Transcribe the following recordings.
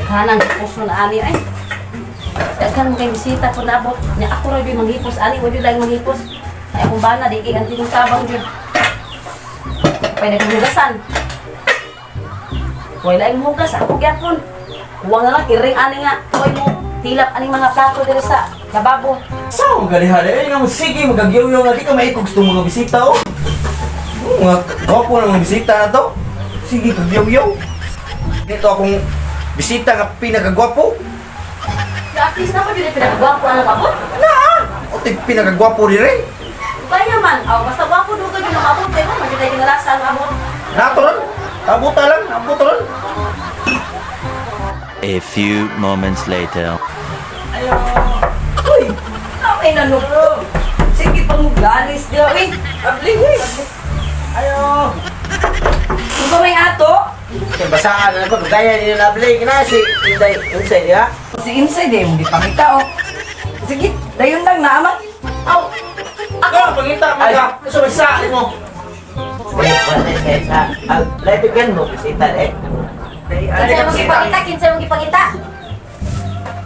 Kanang puso na ani ay. Daghan mo kay bisita ko nabot. Nya ako ra di manghipos ani, wala lang manghipos. Ay akong bana di kay anti kong tabang jud. Pwede kang hugasan. Wala yung hugas ako gyapon. Huwag na lang kiring ani nga. Tuloy mo tilap ani mga plato diri sa lababo. Saan ka liha? Eh, nga sige, magagyaw-yaw nga di ka maikog sa mga bisita, oh. Mga gwapo na mga bisita na to. Sige, kagyaw-yaw. Dito akong bisita nga pinagagwapo. At least naman yun pinagwapo ang abot. O tig pinagagwapo dire. Kaya man, basta wapo doon kayo ng abot. Diba, magkita yung kinalasa ang abot. Natural. Abuta lang, abuta lang. A few moments later. Ayaw. Uy, ay nanong. Sige pang galis diyo. Uy, abling. Ayaw. Kung ba may ato? Kaya basaan na ko, gaya niyo na blake na si Insay, ha? Si Insay di mo di pangita oh. Sige, dayon lang naaman. Aw, Ako, pagkita mo ka. Sumasaan mo. Laibigan mo, bisita eh. kinsay mong ipangita, kinsay mong ipangita.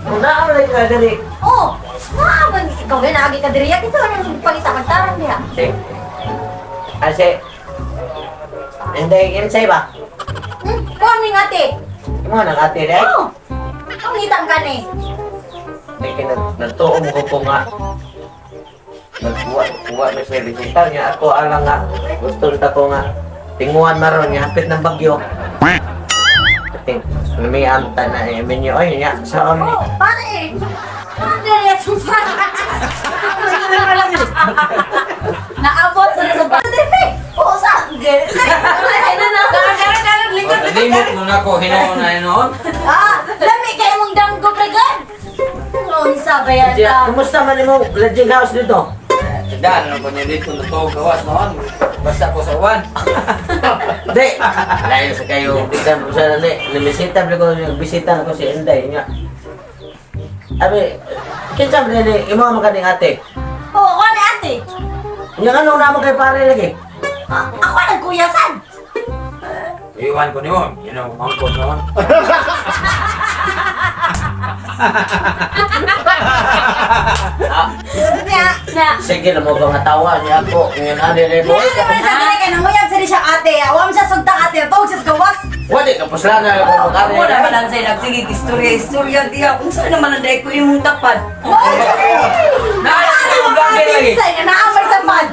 Kung naawalay ka dali. Oh, naaman. Ikaw na naagi ka diriya. Kinsay mong ipangita, magtarang niya. Kasi, hindi, Insay ba? Kuha ni ate. Mo nang ate rin? Oh, pangitang ka ni. Nagtuo mo ko nga. Nagkuha na siya bisita niya. Ako alang nga. Gusto nita ko nga. Tinguan na ron niya. Hapit ng bagyo. Ting, may anta na eh. Minyo, ay niya. Saan ni? Oh, pare. Pare, ito pa. Naabot na sa pare. Oh, sa. Ay, na. Lingkod. Limot mo na ko, hinoon na hinoon. Lami kayo mong danggo, pregan. Unsa ba yan? Kumusta man mo lodging house dito? Dan, ano ko niya dito na to, gawas noon. Basta ko sa uwan. Hindi! Layo sa kayo. Tignan mo sa nani. Nimisita ko bisita ko si Inday niya. Abi, kinsa mo nini, imo mo kaning ate. Oo, ako ni ate. Yung ano na mo kay pare lagi? Ako ang kuyasan. Iwan ko niyon, yun ang mangkot noon. Na. Sige na mo bang tawa niya ako. Ngayon ano rin mo. Ano naman sa kanya kay namuyag sa siya ate. Awam siya sugtang ate. Tawag siya sa gawas. Wala ka puslana ako magkari. Ako naman ang sa'yo nagsigit istorya diya. Kung saan naman ang dahi ko yung tapad. Ano mo ba ang Insay nga naamay tapad?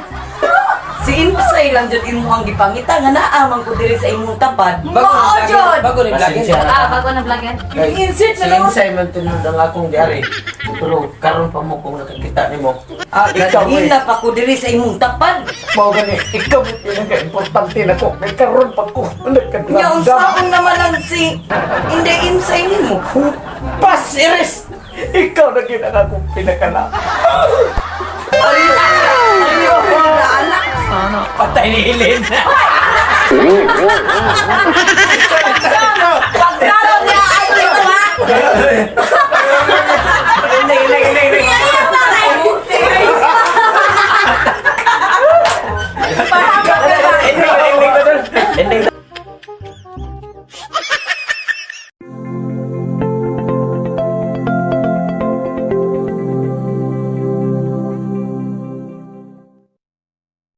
Si Insay lang dyan imuhang gipangita nga naamang ko diri sa imong tapad. Bago ni vlogger. Bago na vlogger. Insert na lang. Insay man tunod ang akong diari. Pero karon pa mo kung nakakita nimo. Ikaw ina pa ko diri sa imong tapad. Mao gani ikaw ang pinaka-importante nako. Nagkaroon pa ko. Nya unsaon naman ang si Inday Insay nimo? Pas Iris. Ikaw na ginaka kong pinakala. Anak. Patay ni Helen. Pagkaro niya ay diba? Ending